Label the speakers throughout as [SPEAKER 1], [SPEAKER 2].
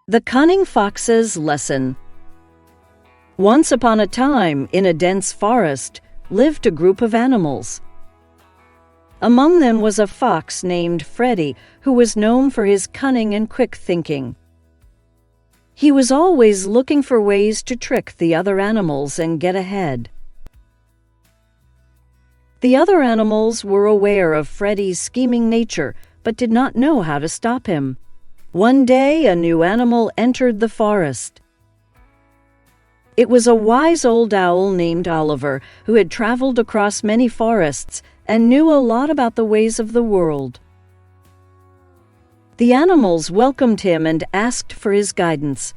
[SPEAKER 1] The Cunning Fox's Lesson. Once upon a time, in a dense forest, lived a group of animals. Among them was a fox named Freddie, who was known for his cunning and quick thinking. He was always looking for ways to trick the other animals and get ahead. The other animals were aware of Freddie's scheming nature, but did not know how to stop him. One day, a new animal entered the forest. It was a wise old owl named Oliver, who had traveled across many forests and knew a lot about the ways of the world. The animals welcomed him and asked for his guidance.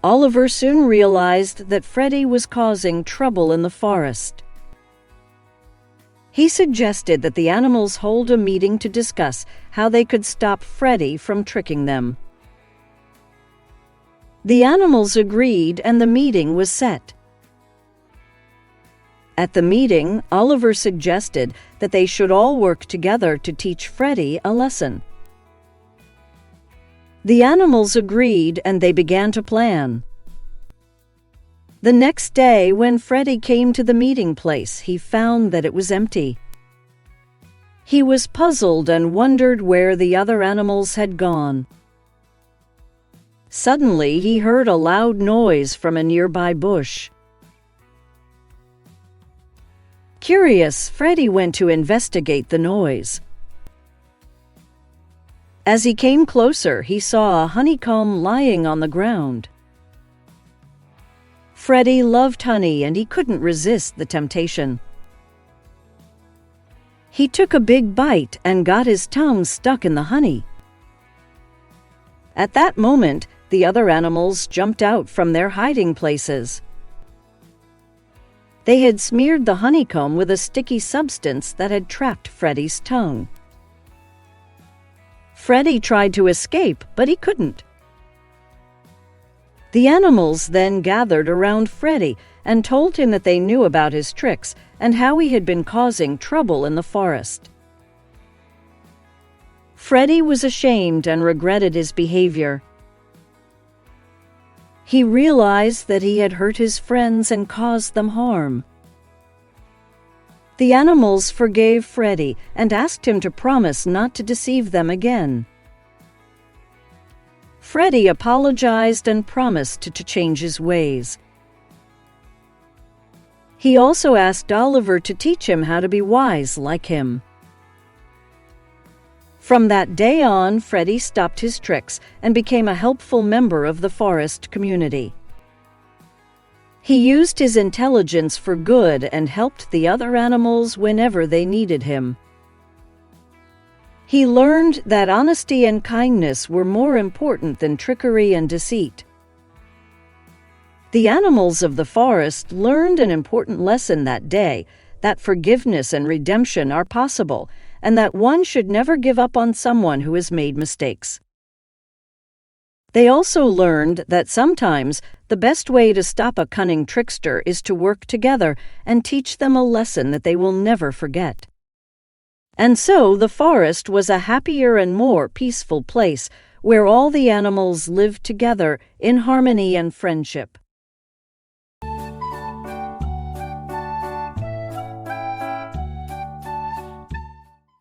[SPEAKER 1] Oliver soon realized that Freddie was causing trouble in the forest. He suggested that the animals hold a meeting to discuss how they could stop Freddie from tricking them. The animals agreed and the meeting was set. At the meeting, Oliver suggested that they should all work together to teach Freddie a lesson. The animals agreed and they began to plan. The next day, when Freddie came to the meeting place, he found that it was empty. He was puzzled and wondered where the other animals had gone. Suddenly, he heard a loud noise from a nearby bush. Curious, Freddie went to investigate the noise. As he came closer, he saw a honeycomb lying on the ground. Freddie loved honey and he couldn't resist the temptation. He took a big bite and got his tongue stuck in the honey. At that moment, the other animals jumped out from their hiding places. They had smeared the honeycomb with a sticky substance that had trapped Freddie's tongue. Freddie tried to escape, but he couldn't. The animals then gathered around Freddie and told him that they knew about his tricks and how he had been causing trouble in the forest. Freddie was ashamed and regretted his behavior. He realized that he had hurt his friends and caused them harm. The animals forgave Freddie and asked him to promise not to deceive them again. Freddie apologized and promised to change his ways. He also asked Oliver to teach him how to be wise like him. From that day on, Freddie stopped his tricks and became a helpful member of the forest community. He used his intelligence for good and helped the other animals whenever they needed him. He learned that honesty and kindness were more important than trickery and deceit. The animals of the forest learned an important lesson that day, that forgiveness and redemption are possible, and that one should never give up on someone who has made mistakes. They also learned that sometimes the best way to stop a cunning trickster is to work together and teach them a lesson that they will never forget. And so the forest was a happier and more peaceful place where all the animals lived together in harmony and friendship.